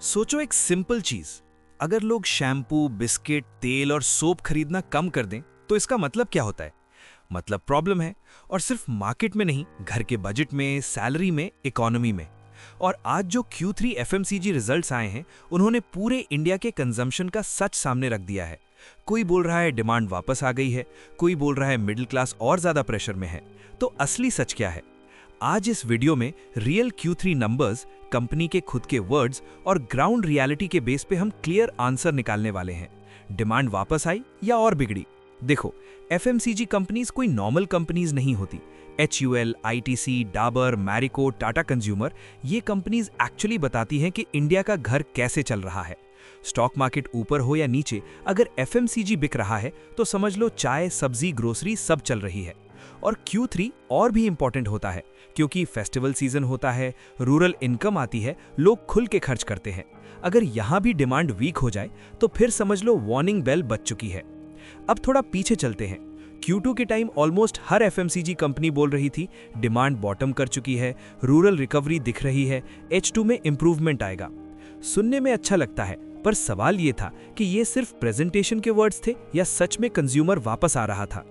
सोचो एक सिंपल चीज। अगर लोग शैम्पू, बिस्किट, तेल और सोप खरीदना कम कर दें तो इसका मतलब क्या होता है? मतलब प्रॉब्लम है। और सिर्फ मार्केट में नहीं, घर के बजट में, सैलरी में, इकोनॉमी में। और आज जो Q3 FMCG रिजल्ट्स आए हैं, उन्होंने पूरे इंडिया के कंजम्पशन का सच सामने रख दिया है। कोई बोल रहा है डिमांड वापस आ गई है, कोई बोल रहा है मिडिल क्लास और ज्यादा प्रेशर में है। तो असली सच क्या है? आज इस वीडियो में रियल Q3 नंबर्स, कंपनी के खुद के वर्ड्स और ग्राउंड रियलिटी के बेस पे हम क्लियर आंसर निकालने वाले हैं। डिमांड वापस आई या और बिगड़ी? देखो, FMCG कंपनीज कोई नॉर्मल कंपनीज नहीं होती। HUL, ITC, Dabur, Marico, Tata consumer, ये कंपनीज एक्चुअली बताती हैं कि इंडिया का घर कैसे चल रहा है। स्टॉक मार्केट ऊपर हो या नीचे, अगर FMCG बिक रहा है तो समझ लो चाय, सब्जी, ग्रोसरी सब चल रही है। और Q3 और भी इंपॉर्टेंट होता है क्योंकि फेस्टिवल सीजन होता है, रूरल इनकम आती है, लोग खुल के खर्च करते हैं। अगर यहां भी डिमांड वीक हो जाए तो फिर समझ लो वार्निंग बेल बज चुकी है। अब थोड़ा पीछे चलते हैं। Q2 के टाइम ऑलमोस्ट हर FMCG कंपनी बोल रही थी डिमांड बॉटम कर चुकी है, रूरल रिकवरी दिख रही है, H2 में इंप्रूवमेंट आएगा। सुनने में अच्छा लगता है, पर सवाल ये था कि ये सिर्फ प्रेजेंटेशन के वर्ड्स थे या सच में कंज्यूमर वापस आ रहा था।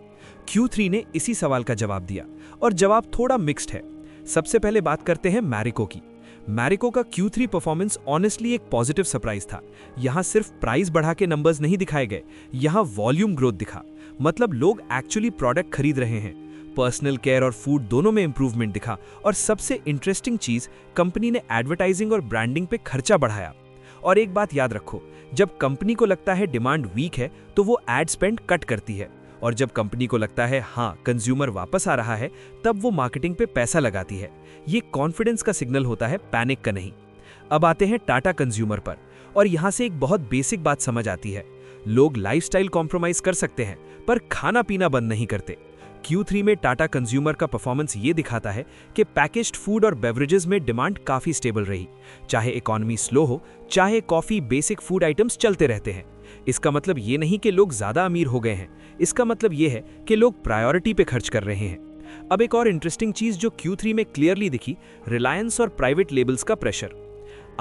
Q3 ने इसी सवाल का जवाब दिया, और जवाब थोड़ा मिक्स्ड है। सबसे पहले बात करते हैं मैरिको की। मैरिको का Q3 परफॉर्मेंस ऑनेस्टली एक पॉजिटिव सरप्राइज था। यहां सिर्फ प्राइस बढ़ा के नंबर्स नहीं दिखाए गए, यहां वॉल्यूम ग्रोथ दिखा। मतलब लोग एक्चुअली प्रोडक्ट खरीद रहे हैं। पर्सनल केयर और फूड दोनों में इंप्रूवमेंट दिखा। और सबसे इंटरेस्टिंग चीज, कंपनी ने एडवर्टाइजिंग और ब्रांडिंग पे खर्चा बढ़ाया। और एक बात याद रखो, जब कंपनी को लगता है डिमांड वीक है तो वो एड स्पेंड कट करती है, और जब कंपनी को लगता है हाँ कंज्यूमर वापस आ रहा है, तब वो मार्केटिंग पे पैसा लगाती है। ये कॉन्फिडेंस का सिग्नल होता है, पैनिक का नहीं। अब आते हैं टाटा कंज्यूमर पर, और यहां से एक बहुत बेसिक बात समझ आती है। लोग लाइफस्टाइल कॉम्प्रोमाइज कर सकते हैं, पर खाना पीना बंद नहीं करते। Q3 में टाटा कंज्यूमर का परफॉर्मेंस ये दिखाता है कि पैकेज्ड फूड और बेवरेजेस में डिमांड काफी स्टेबल रही। चाहे इकोनॉमी स्लो हो, चाहे कॉफी, बेसिक फूड आइटम्स चलते रहते हैं। इसका मतलब ये नहीं कि लोग ज्यादा अमीर हो गए हैं, इसका मतलब ये है कि लोग प्रायोरिटी पे खर्च कर रहे हैं। अब एक और इंटरेस्टिंग चीज जो Q3 में क्लियरली दिखी, रिलायंस और प्राइवेट लेबल्स का प्रेशर।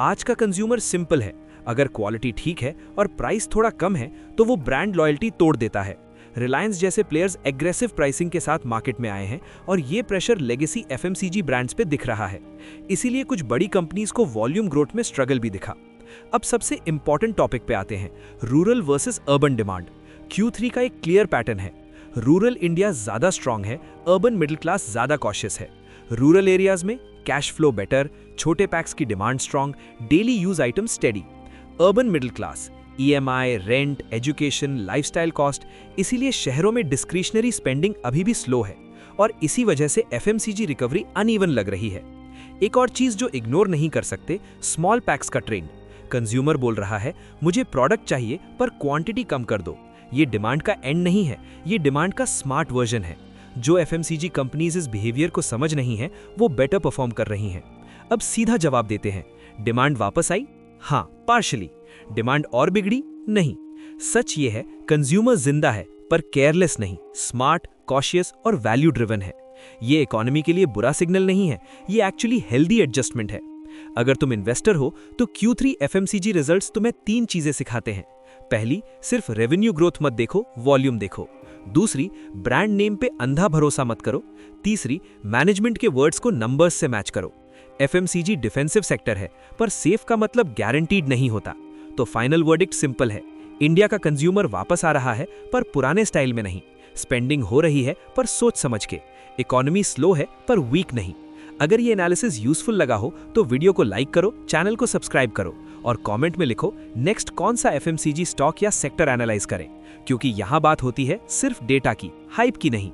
आज का कंज्यूमर सिंपल है, अगर क्वालिटी ठीक है और प्राइस थोड़ा कम है तो वो ब्रांड लॉयल्टी तोड़ देता है। रिलायंस जैसे प्लेयर्स एग्रेसिव प्राइसिंग के साथ मार्केट में आए हैं, और ये प्रेशर लेगेसी FMCG ब्रांड्स पे दिख रहा है। इसीलिए कुछ बड़ी कंपनीज को वॉल्यूम ग्रोथ में स्ट्रगल भी दिखा। अब सबसे इंपॉर्टेंट टॉपिक पे आते हैं, rural versus urban demand. Q3 का एक क्लियर पैटर्न है। रूरल इंडिया ज्यादा स्ट्रांग है, अर्बन मिडिल क्लास ज्यादा कॉशियस है। रूरल एरियाज में कैश फ्लो बेटर, छोटे पैक्स की demand strong, daily use item steady. Urban middle class EMI, rent, education, lifestyle cost, इसीलिए शहरों में डिस्क्रिशनरी स्पेंडिंग अभी भी स्लो है, और इसी वजह से FMCG रिकवरी अनइवन लग रही है। एक और चीज जो इग्नोर नहीं कर सकते, स्मॉल पैक्स का ट्रेंड। कंज्यूमर बोल रहा है मुझे प्रोडक्ट चाहिए पर क्वांटिटी कम कर दो। ये डिमांड का एंड नहीं है, ये डिमांड का स्मार्ट वर्जन है। जो FMCG कंपनीज इस बिहेवियर को समझ नहीं है, वो बेटर परफॉर्म कर रही हैं। अब सीधा जवाब देते हैं, डिमांड वापस आई? हाँ, पार्शली। डिमांड और बिगड़ी? नहीं। सच ये है, कंज्यूमर जिंदा है पर केयरलेस नहीं, स्मार्ट, कॉशियस और वैल्यू ड्रिवन है। ये इकोनॉमी के लिए बुरा सिग्नल नहीं है, ये एक्चुअली हेल्दी एडजस्टमेंट है। अगर तुम इन्वेस्टर हो तो Q3 FMCG रिजल्ट्स तुम्हें 3 चीजें सिखाते हैं। पहली, सिर्फ रेवेन्यू ग्रोथ मत देखो, वॉल्यूम देखो। दूसरी, ब्रांड नेम पे अंधा भरोसा मत करो। तीसरी, मैनेजमेंट के वर्ड्स को नंबर्स से मैच करो। FMCG डिफेंसिव सेक्टर है, पर सेफ का मतलब गारंटीड नहीं होता। तो फाइनल वर्डिक्ट सिंपल है, इंडिया का कंज्यूमर वापस आ रहा है, पर पुराने स्टाइल में नहीं। स्पेंडिंग हो रही है पर सोच समझ के। इकोनॉमी स्लो है पर वीक नहीं। अगर ये एनालिसिस यूजफुल लगा हो तो वीडियो को लाइक करो, चैनल को सब्सक्राइब करो, और कमेंट में लिखो नेक्स्ट कौन सा FMCG स्टॉक या सेक्टर एनालाइज करें, क्योंकि यहां बात होती है सिर्फ डेटा की, हाइप की नहीं।